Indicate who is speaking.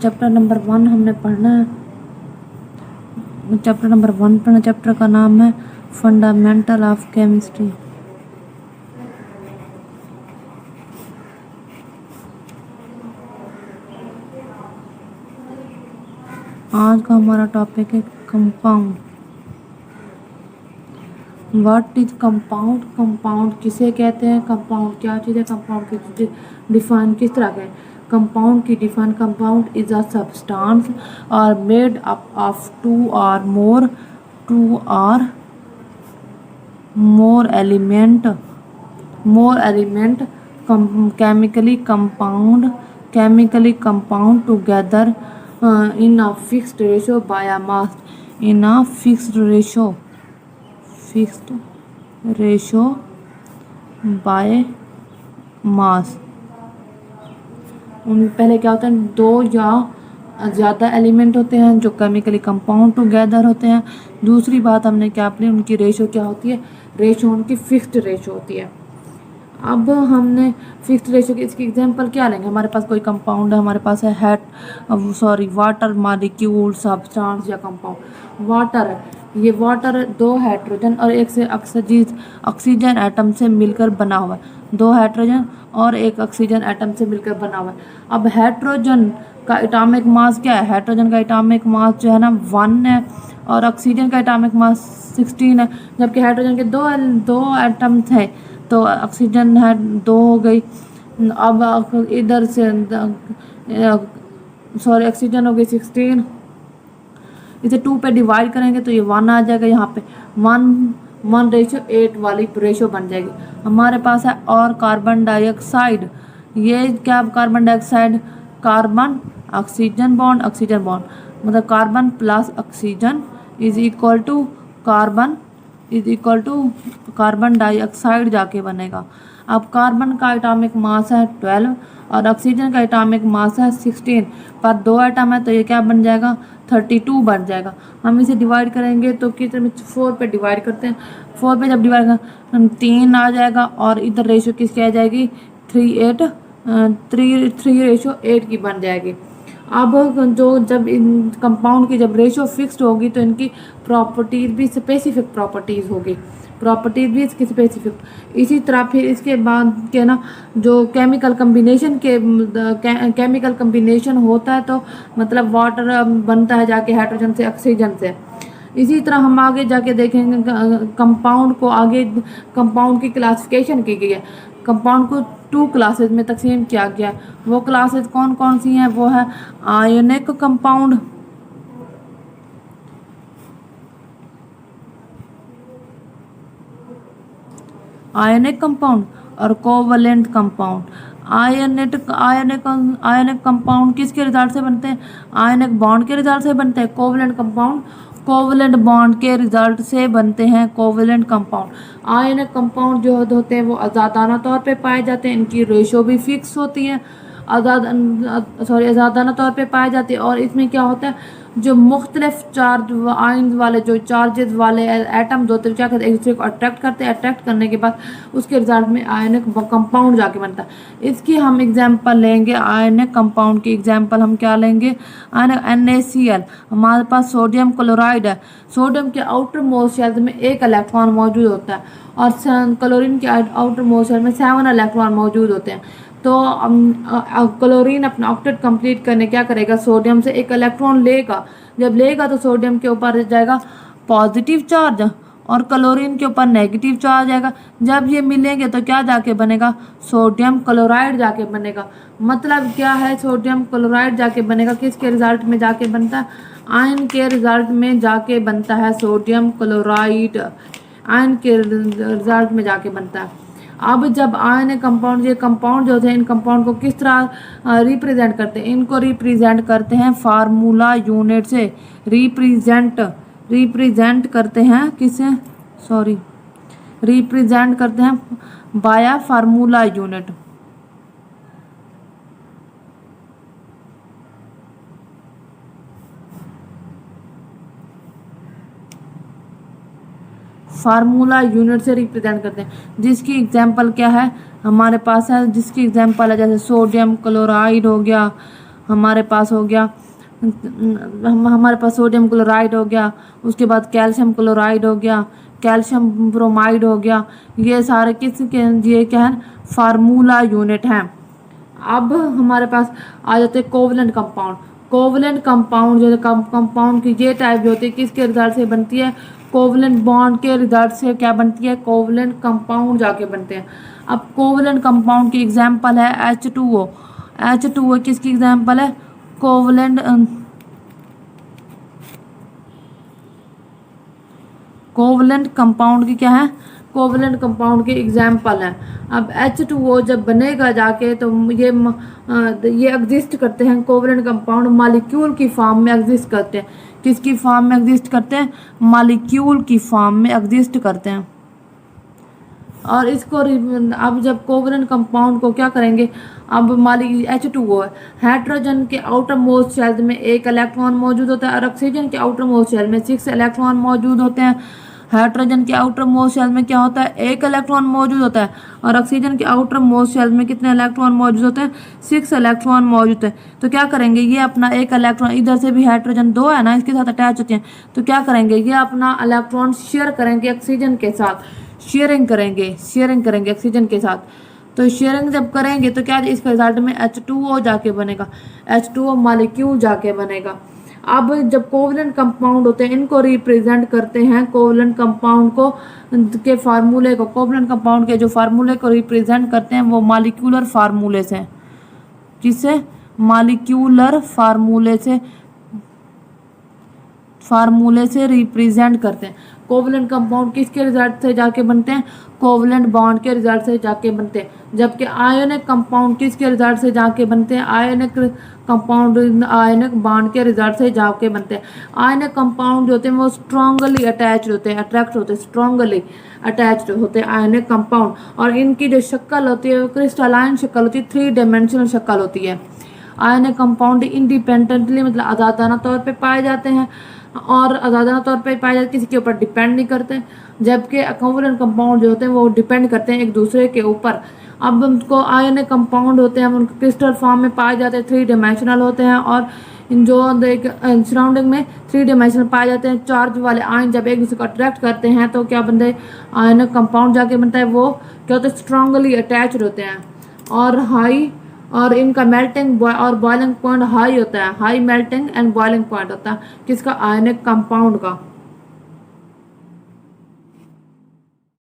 Speaker 1: Chapter number 1 हमने पढ़ना है। चैप्टर नंबर 1 पढ़ना। चैप्टर का नाम है फंडामेंटल ऑफ केमिस्ट्री। आज का हमारा टॉपिक है compound. What is compound? Compound किसे कहते हैं? कंपाउंड क्या चीज़ है? कंपाउंड की डिफाइन किस तरह का है? कंपाउंड की define, compound is a substance are made up of two और more element chemically compound together in a fixed ratio by a mass, in a fixed ratio by mass। उन पहले क्या होता है, दो या ज़्यादा एलिमेंट होते हैं जो केमिकली कंपाउंड टुगेदर होते हैं। दूसरी बात हमने क्या पढ़ी, उनकी रेशो क्या होती है? रेशो उनकी फिक्स्ड रेशो होती है। अब हमने फिक्स्ड रेशो की इसकी एग्जांपल क्या लेंगे? हमारे पास कोई कंपाउंड है, हमारे पास है वाटर मॉलिक्यूल, सब्सटेंस या कंपाउंड। वाटर है, ये वाटर दो हाइड्रोजन और एक से ऑक्सीजन एटम से मिलकर बना हुआ है। दो हाइड्रोजन और एक ऑक्सीजन एटम से मिलकर बना हुआ है। अब हाइड्रोजन का एटॉमिक मास क्या है? हाइड्रोजन का एटॉमिक मास जो है ना 1 है और ऑक्सीजन का एटॉमिक मास 16 है। जबकि हाइड्रोजन के दो एटम्स है तो ऑक्सीजन है 2 हो गई। अब इधर से ऑक्सीजन हो गई 16, इसे 2 पे डिवाइड करेंगे तो ये 1 आ जाएगा। यहाँ पे 1:8 वाली रेशो बन जाएगी। हमारे पास है और कार्बन डाइऑक्साइड। ये क्या? Carbon dioxide, carbon oxygen bond मतलब carbon plus oxygen is equal to carbon dioxide जाके बनेगा। अब कार्बन का एटॉमिक मास है 12 और ऑक्सीजन का एटॉमिक मास है 16, पर 2 एटम है तो ये क्या बन जाएगा? 32 बन जाएगा। हम इसे डिवाइड करेंगे तो कितने? 4 पे डिवाइड करते हैं। 4 पे जब डिवाइड करें 3 आ जाएगा और इधर रेशो किसकी आ जाएगी? 3:8 की बन जाएगी। अब जो जब इन कंपाउंड की जब रेशो फिक्स्ड होगी तो इनकी प्रॉपर्टीज भी स्पेसिफिक प्रॉपर्टीज होगी। प्रॉपर्टीज भी इसकी स्पेसिफिक। इसी तरह फिर इसके बाद के ना जो केमिकल कम्बिनेशन होता है तो मतलब वाटर बनता है जाके हाइड्रोजन से, ऑक्सीजन से। इसी तरह हम आगे जाके देखेंगे कंपाउंड की क्लासिफिकेशन की गई है। कंपाउंड को 2 क्लासेस में तकसीम किया गया। वो क्लासेस कौन कौन सी हैं? वो है आयनिक कंपाउंड, और कोवलेंट कंपाउंड। आयनिक कंपाउंड किसके रिजल्ट से बनते हैं? आयनिक बॉन्ड के रिजल्ट से बनते हैं। कोवलेंट कंपाउंड कोवलेंट बॉन्ड के रिजल्ट से बनते हैं कोवलेंट कंपाउंड। आयनिक कंपाउंड जो होते हैं वो आज़ादाना तौर पे पाए जाते हैं, इनकी रेशो भी फिक्स होती है। आज़ादाना तौर पे पाए जाते हैं। और इसमें क्या होता है, जो मुख्तलिफ चार्ज आयन वाले जो चार्जेस वाले एटम्स होते हैं क्या करते हैं? एक दूसरे को अट्रैक्ट करते हैं। अट्रैक्ट करने के बाद उसके रिजल्ट में आयनिक कंपाउंड जाके बनता है। इसकी हम एग्जांपल लेंगे। आयनिक कंपाउंड की एग्जांपल हम क्या लेंगे? NaCl। हमारे पास सोडियम क्लोराइड है। सोडियम के आउटर मोस्ट शेल में 1 इलेक्ट्रॉन मौजूद होता है और क्लोरीन के आउटर मोस्ट शेल में 7 इलेक्ट्रॉन मौजूद होते हैं। तो क्लोरीन अपना ऑक्टेट कंप्लीट करने क्या करेगा? सोडियम से 1 इलेक्ट्रॉन लेगा। जब लेगा तो सोडियम के ऊपर जाएगा पॉजिटिव चार्ज और क्लोरीन के ऊपर नेगेटिव चार्ज आएगा। जब ये मिलेंगे तो क्या जाके बनेगा? सोडियम क्लोराइड जाके बनेगा। मतलब क्या है? सोडियम क्लोराइड जाके बनेगा। किसके रिजल्ट में जाके बनता है? आयन के रिजल्ट में जाके बनता है सोडियम क्लोराइड। आयन के रिजल्ट में जाके बनता है। अब जब आयनिक कंपाउंड, ये कंपाउंड जो थे, इन कंपाउंड को किस तरह रिप्रेजेंट करते हैं? इनको रिप्रेजेंट करते हैं फार्मूला यूनिट से। रिप्रेजेंट करते हैं किसे? रिप्रेजेंट करते हैं बाया फार्मूला यूनिट। फार्मूला यूनिट से रिप्रेजेंट करते हैं। जिसकी एग्जांपल क्या है हमारे पास है? जिसकी एग्जांपल है जैसे सोडियम क्लोराइड हो गया, हमारे पास हो गया हमारे पास सोडियम क्लोराइड हो गया, उसके बाद कैल्शियम क्लोराइड हो गया, कैल्शियम ब्रोमाइड हो गया। ये सारे किसके ये क्या है फार्मूला यूनिट हैं। अब हमारे पास आ जाते हैं कोवलेंट कंपाउंड। कोवलेंट कंपाउंड जो कंपाउंड की ये टाइप जो होती है किसके रिजल्ट से बनती है, कोवलेंट बॉन्ड के रिजल्ट से क्या बनती है, कोवलेंट कंपाउंड जाके बनते हैं। अब कोवलेंट कंपाउंड की एग्जांपल है H2O। H2O किसकी एग्जांपल है, कोवलेंट कंपाउंड की क्या है, कोवलेंट कंपाउंड की एग्जांपल है। अब H2O जब बनेगा जाके तो ये एग्जिस्ट करते हैं, कोवलेंट कंपाउंड मॉलिक्यूल की फॉर्म में एग्जिस्ट करते हैं। किसकी फॉर्म में एग्जिस्ट करते हैं, मॉलिक्यूल की फॉर्म में एग्जिस्ट करते हैं। और इसको अब जब कोवलेंट कंपाउंड को क्या करेंगे, अब H2O है, हाइड्रोजन के आउटर मोस्ट शेल में 1 इलेक्ट्रॉन मौजूद होता है और ऑक्सीजन के आउटर मोस्ट शेल में 6 इलेक्ट्रॉन मौजूद होते हैं। हाइड्रोजन के आउटर मोस्ट शेल में क्या होता है, 1 इलेक्ट्रॉन मौजूद होता है और ऑक्सीजन के आउटर मोस्ट शेल में कितने इलेक्ट्रॉन मौजूद होते हैं, 6 इलेक्ट्रॉन मौजूद है। तो क्या करेंगे, ये अपना 1 इलेक्ट्रॉन, इधर से भी हाइड्रोजन 2 है ना इसके साथ अटैच होते हैं, तो क्या करेंगे ये अपना इलेक्ट्रॉन शेयर करेंगे ऑक्सीजन के साथ, शेयरिंग करेंगे ऑक्सीजन के साथ। तो शेयरिंग जब करेंगे तो क्या इसका रिजल्ट में H2O जाके बनेगा, H2O मॉलिक्यूल जाके बनेगा। अब जब कोवलेंट कंपाउंड होते हैं इनको रिप्रेजेंट करते हैं, कोवलेंट कंपाउंड को के फार्मूले को, कोवलेंट कंपाउंड के जो फार्मूले को रिप्रेजेंट करते हैं वो मॉलिक्यूलर फार्मूले से, जिससे मॉलिक्यूलर फार्मूले से रिप्रेजेंट करते हैं। कोवलेंट कंपाउंड किसके रिजल्ट से जाके बनते हैं, कोवलेंट बॉन्ड के रिजल्ट से जाके बनते हैं। जबकि आयोनिक कंपाउंड किसके रिजल्ट से जाके बनते हैं, आयोनिक कंपाउंड आयोनिक बॉन्ड के रिजल्ट से जाके बनते हैं। आयोनिक कंपाउंड जो होते हैं वो स्ट्रांगली अटैच होते हैं, अट्रैक्ट होते हैं, स्ट्रांगली अटैच्ड होते हैं आयोनिक कंपाउंड। और इनकी जो शक्ल होती है वो क्रिस्टलाइन शक्ल होती है, 3 डायमेंशनल शक्ल होती है। आयोनिक कंपाउंड इंडिपेंडेंटली मतलब आज़ादाना तौर पर पाए जाते हैं और आज़ादाना तौर पर पाए जाते, किसी के ऊपर डिपेंड नहीं करते। जबकि कोवलेंट कंपाउंड जो होते हैं वो डिपेंड करते हैं एक दूसरे के ऊपर। अब उनको आयोनिक कंपाउंड होते हैं उनको क्रिस्टल फॉर्म में पाए जाते हैं, 3 डायमेंशनल होते हैं और जो सराउंडिंग में 3 डायमेंशनल पाए जाते हैं। चार्ज वाले आयन जब एक दूसरे को अट्रैक्ट करते हैं तो क्या बनते हैं, आयोनिक कंपाउंड जाके बनता है, वो क्या होता है स्ट्रांगली अटैच्ड होते हैं और हाई, और इनका मेल्टिंग और बॉइलिंग पॉइंट हाई होता है, high melting and boiling point होता है किसका, आयोनिक कंपाउंड का।